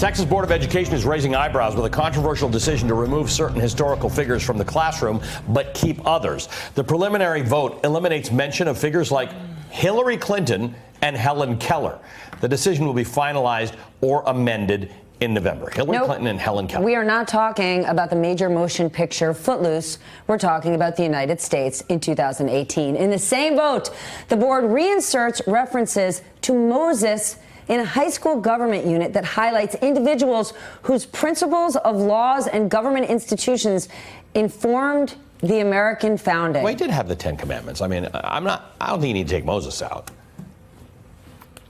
Texas Board of Education is raising eyebrows with a controversial decision to remove certain historical figures from the classroom, but keep others. The preliminary vote eliminates mention of figures like Hillary Clinton and Helen Keller. The decision will be finalized or amended in November. Hillary Clinton and Helen Keller. We are not talking about the major motion picture Footloose. We're talking about the United States in 2018. In the same vote, the board reinserts references to Moses in a high school government unit that highlights individuals whose principles of laws and government institutions informed the American founding. Well, he did have the Ten Commandments. I mean, I don't think you need to take Moses out.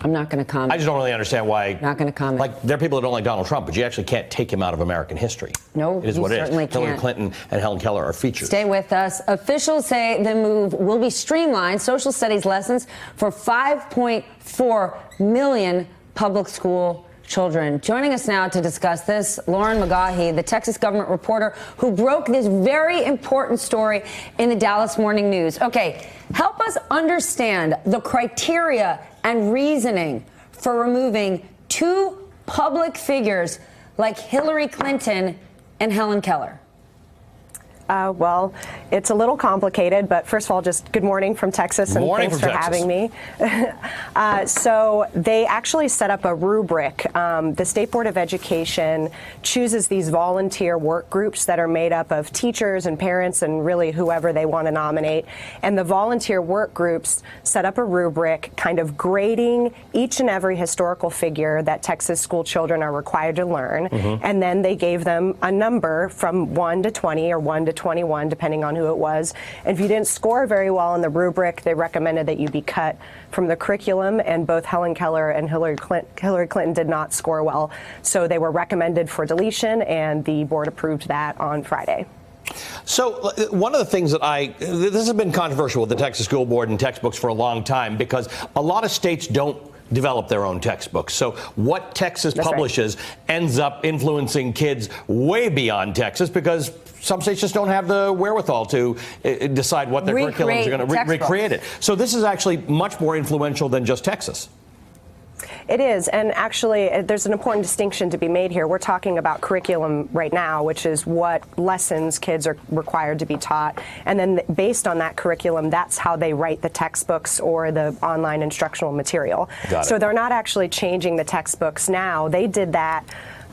I'm not going to comment. I just don't really understand why. Not going to comment. Like, there are people that don't like Donald Trump, but you actually can't take him out of American history. No, it is what it is. Certainly can't. Hillary Clinton and Helen Keller are features. Stay with us. Officials say the move will be streamlined social studies lessons for 5.4 million public school children. Joining us now to discuss this, Lauren McGaughy, the Texas government reporter who broke this very important story in the Dallas Morning News. Okay, help us understand the criteria and reasoning for removing two public figures like Hillary Clinton and Helen Keller. Well, it's a little complicated, but first of all, just good morning from Texas, and thanks for having me. So they actually set up a rubric. The State Board of Education chooses these volunteer work groups that are made up of teachers and parents and really whoever they want to nominate. And the volunteer work groups set up a rubric kind of grading each and every historical figure that Texas school children are required to learn. And then they gave them a number from 1 to 20 or 1 to 21, depending on who it was. And if you didn't score very well in the rubric, they recommended that you be cut from the curriculum. And both Helen Keller and Hillary Clinton did not score well. So they were recommended for deletion, and the board approved that on Friday. So one of the things that this has been controversial with the Texas School Board and textbooks for a long time, because a lot of states don't develop their own textbooks. So what Texas publishes ends up influencing kids way beyond Texas, because some states just don't have the wherewithal to decide what their curriculums are going to recreate it. So this is actually much more influential than just Texas. It is, and actually there's an important distinction to be made here. We're talking about curriculum right now, which is what lessons kids are required to be taught, and then based on that curriculum, that's how they write the textbooks or the online instructional material. So they're not actually changing the textbooks now. They did that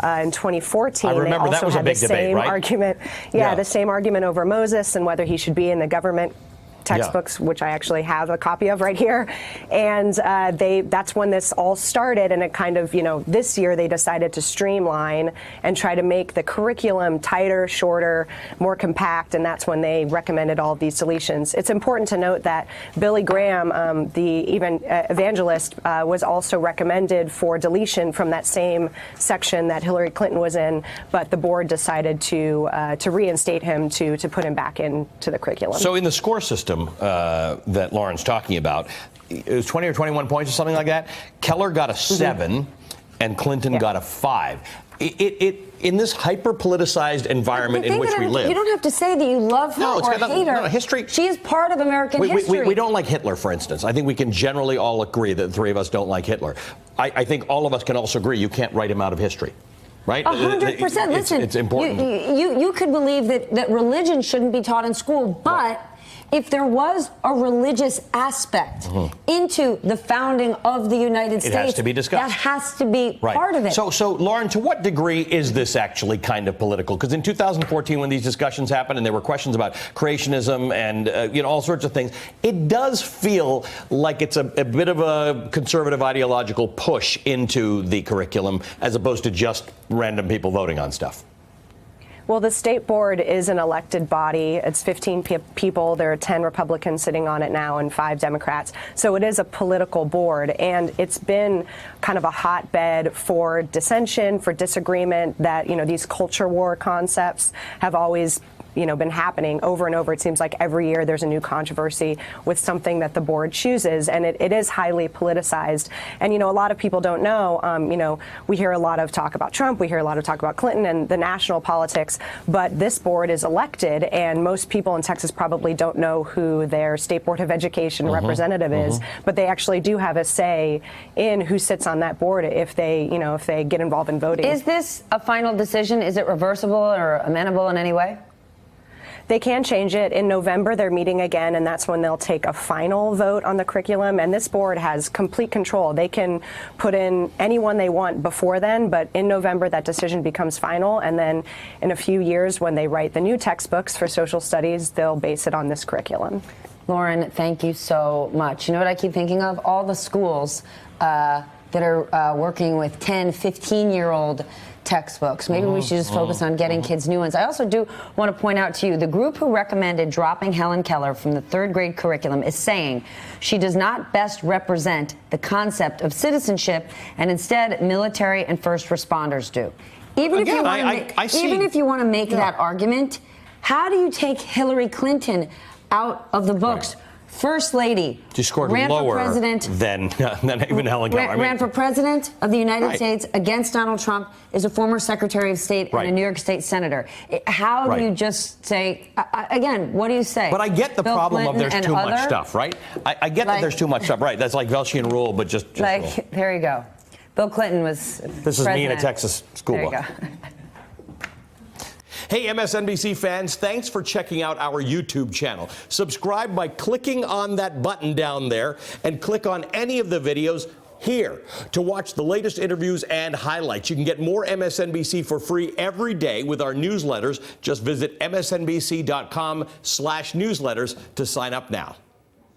in 2014. I remember that was a big debate, right? Argument, the same argument over Moses and whether he should be in the government textbooks, which I actually have a copy of right here. And that's when this all started. And it kind of, this year they decided to streamline and try to make the curriculum tighter, shorter, more compact. And that's when they recommended all of these deletions. It's important to note that Billy Graham, the evangelist, was also recommended for deletion from that same section that Hillary Clinton was in. But the board decided to reinstate him, to put him back into the curriculum. So in the score system that Lauren's talking about, it was 20 or 21 points or something like that. Keller got a 7 and Clinton got a 5. In this hyper-politicized environment in which we live. You don't have to say that you love her or hate her. No, history. She is part of American history. We don't like Hitler, for instance. I think we can generally all agree that the three of us don't like Hitler. I think all of us can also agree you can't write him out of history. Right? 100%. Listen, it's important. You could believe that religion shouldn't be taught in school, but if there was a religious aspect into the founding of the United States, it has to be discussed. That has to be part of it. So, Lauren, to what degree is this actually kind of political? Because in 2014, when these discussions happened and there were questions about creationism and all sorts of things, it does feel like it's a bit of a conservative ideological push into the curriculum as opposed to just random people voting on stuff. Well, the state board is an elected body. It's 15 people. There are 10 Republicans sitting on it now and 5 Democrats. So it is a political board, and it's been kind of a hotbed for dissension, for disagreement, that, these culture war concepts have always been happening over and over. It seems like every year there's a new controversy with something that the board chooses, and it is highly politicized. And a lot of people don't know. We hear a lot of talk about Trump, we hear a lot of talk about Clinton and the national politics, but this board is elected, and most people in Texas probably don't know who their State Board of Education representative is, but they actually do have a say in who sits on that board if they get involved in voting. Is this a final decision? Is it reversible or amendable in any way? They can change it. In November, they're meeting again, and that's when they'll take a final vote on the curriculum. And this board has complete control. They can put in anyone they want before then, but in November, that decision becomes final. And then in a few years, when they write the new textbooks for social studies, they'll base it on this curriculum. Lauren, thank you so much. You know what I keep thinking of? All the schools that are working with 10, 15-year-old textbooks. Maybe we should just focus on getting kids new ones. I also do want to point out to you, the group who recommended dropping Helen Keller from the 3rd grade curriculum is saying she does not best represent the concept of citizenship, and instead military and first responders do. Even if you want to make that argument, how do you take Hillary Clinton out of the books? Right. First Lady. She scored ran lower for president, than even Helen Keller. Ran for president of the United States against Donald Trump, is a former Secretary of State and a New York State Senator. How do you just say, again, what do you say? But I get the Bill problem Clinton of there's too much stuff, right? I get that there's too much stuff, right? That's like Velshi rule, but just rule. There you go. Bill Clinton was This is me in a Texas school book. There you go. Hey, MSNBC fans, thanks for checking out our YouTube channel. Subscribe by clicking on that button down there and click on any of the videos here to watch the latest interviews and highlights. You can get more MSNBC for free every day with our newsletters. Just visit msnbc.com/newsletters to sign up now.